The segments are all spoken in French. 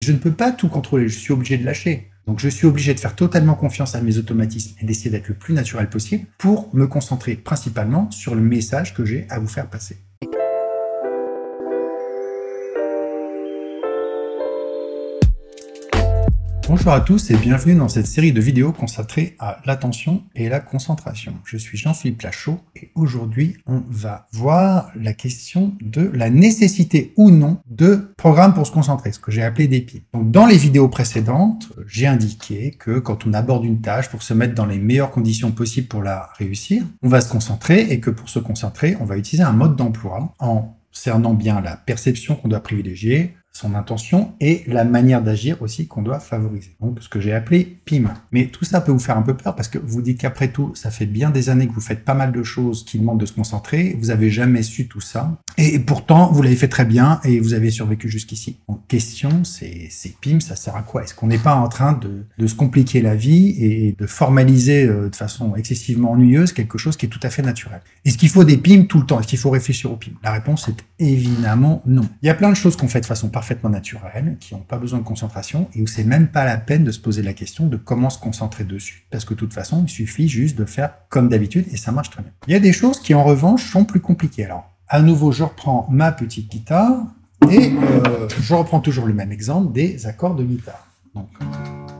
je ne peux pas tout contrôler, je suis obligé de lâcher. Donc je suis obligé de faire totalement confiance à mes automatismes et d'essayer d'être le plus naturel possible pour me concentrer principalement sur le message que j'ai à vous faire passer. Bonjour à tous et bienvenue dans cette série de vidéos consacrée à l'attention et la concentration. Je suis Jean-Philippe Lachaud et aujourd'hui on va voir la question de la nécessité ou non de programmes pour se concentrer, ce que j'ai appelé des PIM. Donc dans les vidéos précédentes, j'ai indiqué que quand on aborde une tâche pour se mettre dans les meilleures conditions possibles pour la réussir, on va se concentrer et que pour se concentrer, on va utiliser un mode d'emploi en cernant bien la perception qu'on doit privilégier, son intention et la manière d'agir aussi qu'on doit favoriser. Donc ce que j'ai appelé PIM. Mais tout ça peut vous faire un peu peur parce que vous dites qu'après tout, ça fait bien des années que vous faites pas mal de choses qui demandent de se concentrer, vous avez jamais su tout ça. Et pourtant, vous l'avez fait très bien et vous avez survécu jusqu'ici. Donc question, c'est PIM, ça sert à quoi? Est-ce qu'on n'est pas en train de se compliquer la vie et de formaliser de façon excessivement ennuyeuse quelque chose qui est tout à fait naturel? Est-ce qu'il faut des PIM tout le temps? Est-ce qu'il faut réfléchir aux PIM? La réponse est évidemment non. Il y a plein de choses qu'on fait de façon parfaitement naturelle, qui n'ont pas besoin de concentration et où c'est même pas la peine de se poser la question de comment se concentrer dessus. Parce que de toute façon, il suffit juste de faire comme d'habitude et ça marche très bien. Il y a des choses qui en revanche sont plus compliquées. Alors, à nouveau, je reprends ma petite guitare et je reprends toujours le même exemple des accords de guitare. Donc,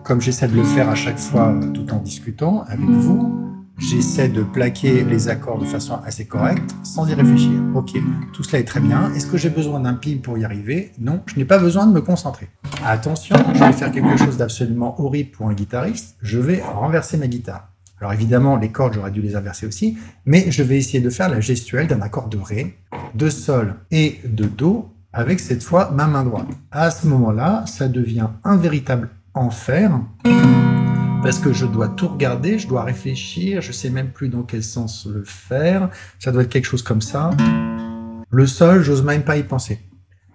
comme j'essaie de le faire à chaque fois tout en discutant avec vous, j'essaie de plaquer les accords de façon assez correcte, sans y réfléchir. Ok, tout cela est très bien. Est-ce que j'ai besoin d'un PIM pour y arriver? Non, je n'ai pas besoin de me concentrer. Attention, je vais faire quelque chose d'absolument horrible pour un guitariste. Je vais renverser ma guitare. Alors évidemment, les cordes, j'aurais dû les inverser aussi, mais je vais essayer de faire la gestuelle d'un accord de Ré, de Sol et de Do, avec cette fois ma main droite. À ce moment-là, ça devient un véritable enfer, parce que je dois tout regarder, je dois réfléchir, je sais même plus dans quel sens le faire, ça doit être quelque chose comme ça. Le Sol, j'ose même pas y penser.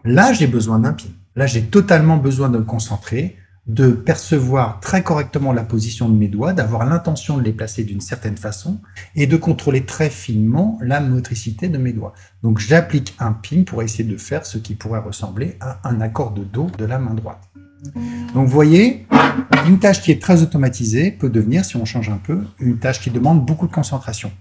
Là, j'ai besoin d'un PIM. Là, j'ai totalement besoin de me concentrer, de percevoir très correctement la position de mes doigts, d'avoir l'intention de les placer d'une certaine façon et de contrôler très finement la motricité de mes doigts. Donc j'applique un PIM pour essayer de faire ce qui pourrait ressembler à un accord de Do de la main droite. Donc vous voyez, une tâche qui est très automatisée peut devenir, si on change un peu, une tâche qui demande beaucoup de concentration.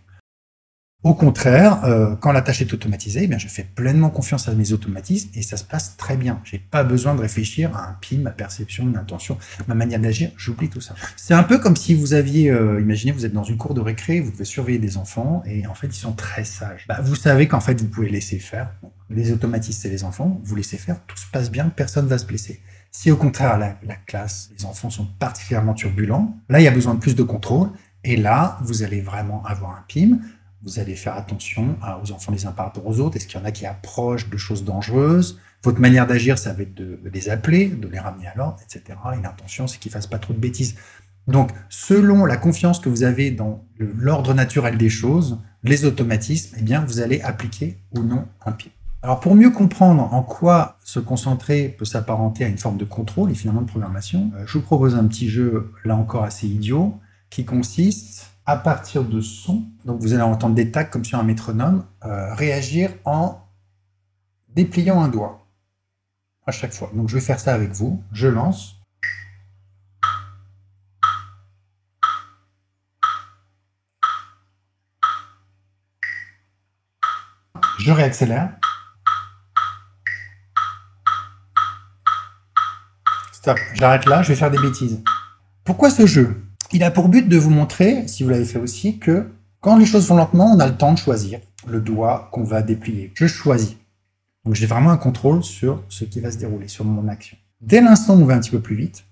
Au contraire, quand la tâche est automatisée, eh bien, je fais pleinement confiance à mes automatismes et ça se passe très bien. J'ai pas besoin de réfléchir à un PIM, ma perception, une intention, ma manière d'agir, j'oublie tout ça. C'est un peu comme si vous aviez, imaginez, vous êtes dans une cour de récré, vous devez surveiller des enfants et en fait, ils sont très sages. Vous savez qu'en fait, vous pouvez laisser faire. Les automatistes et les enfants, vous laissez faire, tout se passe bien, personne ne va se blesser. Si au contraire, la classe, les enfants sont particulièrement turbulents, là, il y a besoin de plus de contrôle et là, vous allez vraiment avoir un PIM. Vous allez faire attention aux enfants les uns par rapport aux autres. Est-ce qu'il y en a qui approchent de choses dangereuses? Votre manière d'agir, ça va être de les appeler, de les ramener à l'ordre, etc. Et l'intention, c'est qu'ils ne fassent pas trop de bêtises. Donc, selon la confiance que vous avez dans l'ordre naturel des choses, les automatismes, eh bien, vous allez appliquer ou non un PIM. Alors, pour mieux comprendre en quoi se concentrer peut s'apparenter à une forme de contrôle et finalement de programmation, je vous propose un petit jeu, là encore assez idiot, qui consiste à partir de sons, donc vous allez entendre des tacs comme sur un métronome, réagir en dépliant un doigt à chaque fois. Donc je vais faire ça avec vous, je lance. Je réaccélère. Stop, j'arrête là, je vais faire des bêtises. Pourquoi ce jeu ? Il a pour but de vous montrer, si vous l'avez fait aussi, que quand les choses vont lentement, on a le temps de choisir le doigt qu'on va déplier. Je choisis. Donc j'ai vraiment un contrôle sur ce qui va se dérouler, sur mon action. Dès l'instant où on va un petit peu plus vite,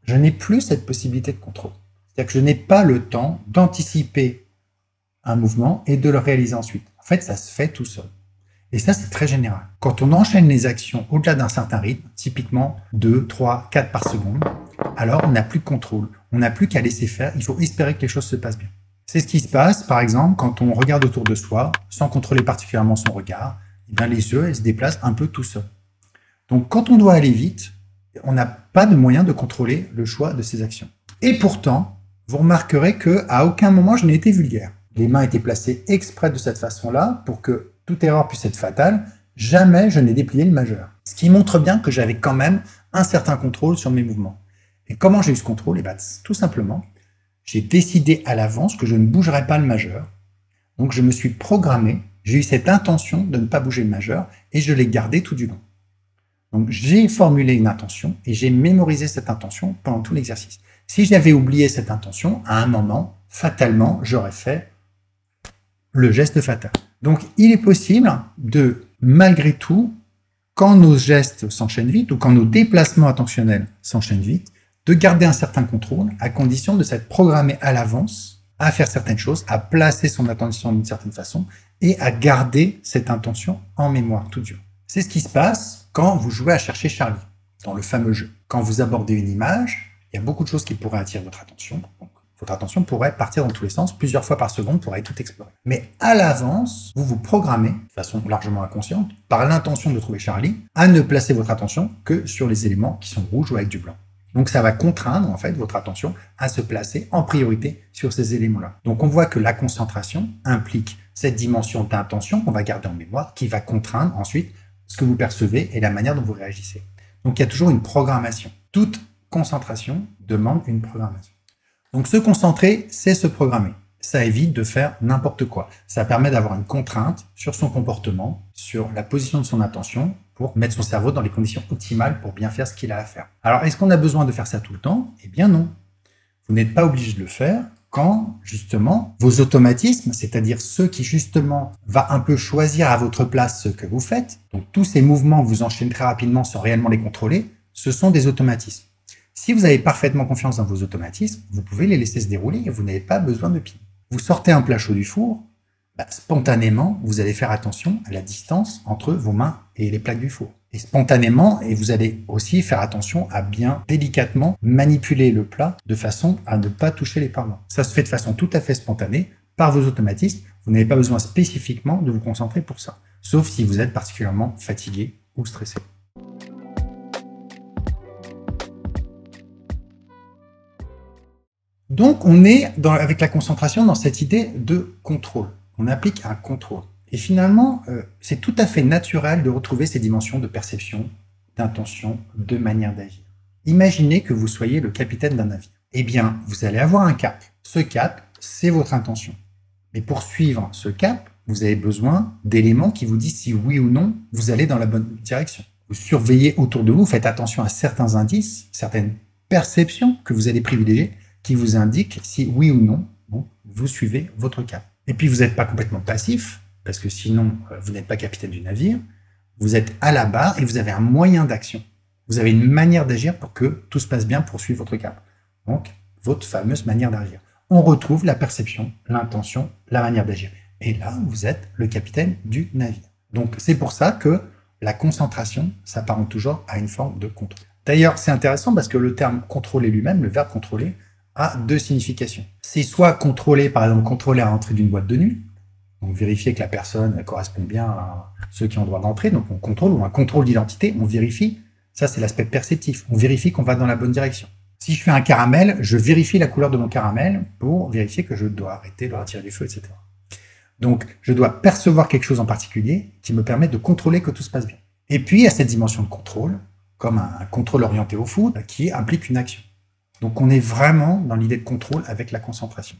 je n'ai plus cette possibilité de contrôle. C'est-à-dire que je n'ai pas le temps d'anticiper un mouvement et de le réaliser ensuite. En fait, ça se fait tout seul. Et ça, c'est très général. Quand on enchaîne les actions au-delà d'un certain rythme, typiquement 2, 3, 4 par seconde, alors on n'a plus de contrôle. On n'a plus qu'à laisser faire. Il faut espérer que les choses se passent bien. C'est ce qui se passe, par exemple, quand on regarde autour de soi, sans contrôler particulièrement son regard, eh bien les yeux se déplacent un peu tout seuls. Donc, quand on doit aller vite, on n'a pas de moyen de contrôler le choix de ses actions. Et pourtant, vous remarquerez qu'à aucun moment je n'ai été vulgaire. Les mains étaient placées exprès de cette façon-là pour que toute erreur puisse être fatale. jamais je n'ai déplié le majeur. Ce qui montre bien que j'avais quand même un certain contrôle sur mes mouvements. Et comment j'ai eu ce contrôle? Tout simplement, j'ai décidé à l'avance que je ne bougerais pas le majeur. Donc je me suis programmé, j'ai eu cette intention de ne pas bouger le majeur et je l'ai gardé tout du long. Donc j'ai formulé une intention et j'ai mémorisé cette intention pendant tout l'exercice. Si j'avais oublié cette intention, à un moment, fatalement, j'aurais fait le geste fatal. Donc il est possible de, malgré tout, quand nos gestes s'enchaînent vite ou quand nos déplacements attentionnels s'enchaînent vite, de garder un certain contrôle à condition de s'être programmé à l'avance à faire certaines choses, à placer son attention d'une certaine façon et à garder cette intention en mémoire tout du long. C'est ce qui se passe quand vous jouez à chercher Charlie, dans le fameux jeu. Quand vous abordez une image, il y a beaucoup de choses qui pourraient attirer votre attention. Donc, votre attention pourrait partir dans tous les sens, plusieurs fois par seconde, pourrait tout explorer. Mais à l'avance, vous vous programmez, de façon largement inconsciente, par l'intention de trouver Charlie, à ne placer votre attention que sur les éléments qui sont rouges ou avec du blanc. Donc ça va contraindre en fait votre attention à se placer en priorité sur ces éléments-là. Donc on voit que la concentration implique cette dimension d'intention qu'on va garder en mémoire, qui va contraindre ensuite ce que vous percevez et la manière dont vous réagissez. Donc il y a toujours une programmation. Toute concentration demande une programmation. Donc se concentrer, c'est se programmer. Ça évite de faire n'importe quoi. Ça permet d'avoir une contrainte sur son comportement, sur la position de son attention, pour mettre son cerveau dans les conditions optimales pour bien faire ce qu'il a à faire. Alors, est-ce qu'on a besoin de faire ça tout le temps? Eh bien non. Vous n'êtes pas obligé de le faire quand, justement, vos automatismes, c'est-à-dire ceux qui, justement, va un peu choisir à votre place ce que vous faites, donc tous ces mouvements que vous enchaînez très rapidement sans réellement les contrôler, ce sont des automatismes. Si vous avez parfaitement confiance dans vos automatismes, vous pouvez les laisser se dérouler et vous n'avez pas besoin de pile. Vous sortez un plat chaud du four, spontanément, vous allez faire attention à la distance entre vos mains et les plaques du four. Et spontanément, et vous allez aussi faire attention à bien délicatement manipuler le plat de façon à ne pas toucher les parois. Ça se fait de façon tout à fait spontanée par vos automatismes. Vous n'avez pas besoin spécifiquement de vous concentrer pour ça, sauf si vous êtes particulièrement fatigué ou stressé. Donc, on est avec la concentration dans cette idée de contrôle. On applique un contrôle. Et finalement, c'est tout à fait naturel de retrouver ces dimensions de perception, d'intention, de manière d'agir. Imaginez que vous soyez le capitaine d'un navire. Eh bien, vous allez avoir un cap. Ce cap, c'est votre intention. Mais pour suivre ce cap, vous avez besoin d'éléments qui vous disent si oui ou non, vous allez dans la bonne direction. Vous surveillez autour de vous, faites attention à certains indices, certaines perceptions que vous allez privilégier, qui vous indiquent si oui ou non, vous suivez votre cap. Et puis, vous n'êtes pas complètement passif, parce que sinon, vous n'êtes pas capitaine du navire. Vous êtes à la barre et vous avez un moyen d'action. Vous avez une manière d'agir pour que tout se passe bien pour suivre votre cap. Donc, votre fameuse manière d'agir. On retrouve la perception, l'intention, la manière d'agir. Et là, vous êtes le capitaine du navire. Donc, c'est pour ça que la concentration s'apparente toujours à une forme de contrôle. D'ailleurs, c'est intéressant parce que le terme contrôler lui-même, le verbe contrôler, a deux significations. C'est soit contrôler, par exemple, contrôler à l'entrée d'une boîte de nuit, donc vérifier que la personne correspond bien à ceux qui ont le droit d'entrer, donc on contrôle, ou un contrôle d'identité, on vérifie, ça c'est l'aspect perceptif, on vérifie qu'on va dans la bonne direction. Si je fais un caramel, je vérifie la couleur de mon caramel pour vérifier que je dois arrêter de retirer du feu, etc. Donc je dois percevoir quelque chose en particulier qui me permet de contrôler que tout se passe bien. Et puis il y a cette dimension de contrôle, comme un contrôle orienté au foot, qui implique une action. Donc on est vraiment dans l'idée de contrôle avec la concentration.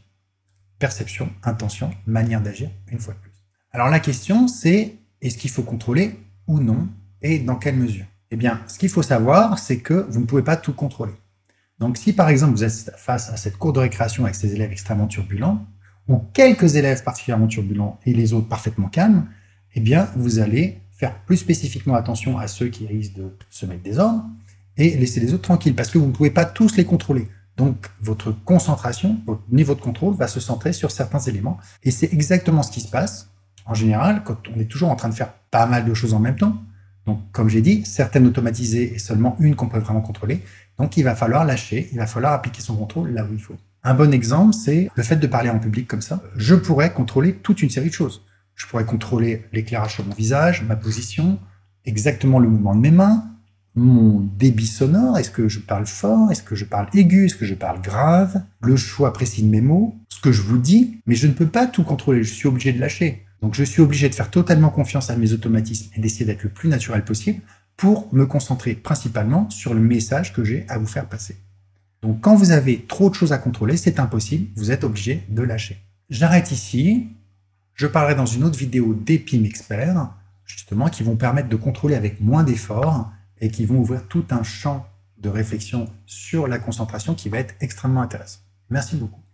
Perception, intention, manière d'agir, une fois de plus. Alors la question c'est, est-ce qu'il faut contrôler ou non, et dans quelle mesure? Eh bien, ce qu'il faut savoir, c'est que vous ne pouvez pas tout contrôler. Donc si par exemple vous êtes face à cette cour de récréation avec ces élèves extrêmement turbulents, ou quelques élèves particulièrement turbulents et les autres parfaitement calmes, eh bien vous allez faire plus spécifiquement attention à ceux qui risquent de se mettre des ordres, et laisser les autres tranquilles, parce que vous ne pouvez pas tous les contrôler. Donc, votre concentration, votre niveau de contrôle va se centrer sur certains éléments, et c'est exactement ce qui se passe, en général, quand on est toujours en train de faire pas mal de choses en même temps. Donc, comme j'ai dit, certaines automatisées et seulement une qu'on peut vraiment contrôler. Donc, il va falloir lâcher, il va falloir appliquer son contrôle là où il faut. Un bon exemple, c'est le fait de parler en public comme ça. Je pourrais contrôler toute une série de choses. Je pourrais contrôler l'éclairage sur mon visage, ma position, exactement le mouvement de mes mains, mon débit sonore, est-ce que je parle fort, est-ce que je parle aigu, est-ce que je parle grave, le choix précis de mes mots, ce que je vous dis, mais je ne peux pas tout contrôler, je suis obligé de lâcher. Donc je suis obligé de faire totalement confiance à mes automatismes et d'essayer d'être le plus naturel possible pour me concentrer principalement sur le message que j'ai à vous faire passer. Donc quand vous avez trop de choses à contrôler, c'est impossible, vous êtes obligé de lâcher. J'arrête ici, je parlerai dans une autre vidéo des PIM experts, justement, qui vont permettre de contrôler avec moins d'efforts et qui vont ouvrir tout un champ de réflexion sur la concentration qui va être extrêmement intéressant. Merci beaucoup.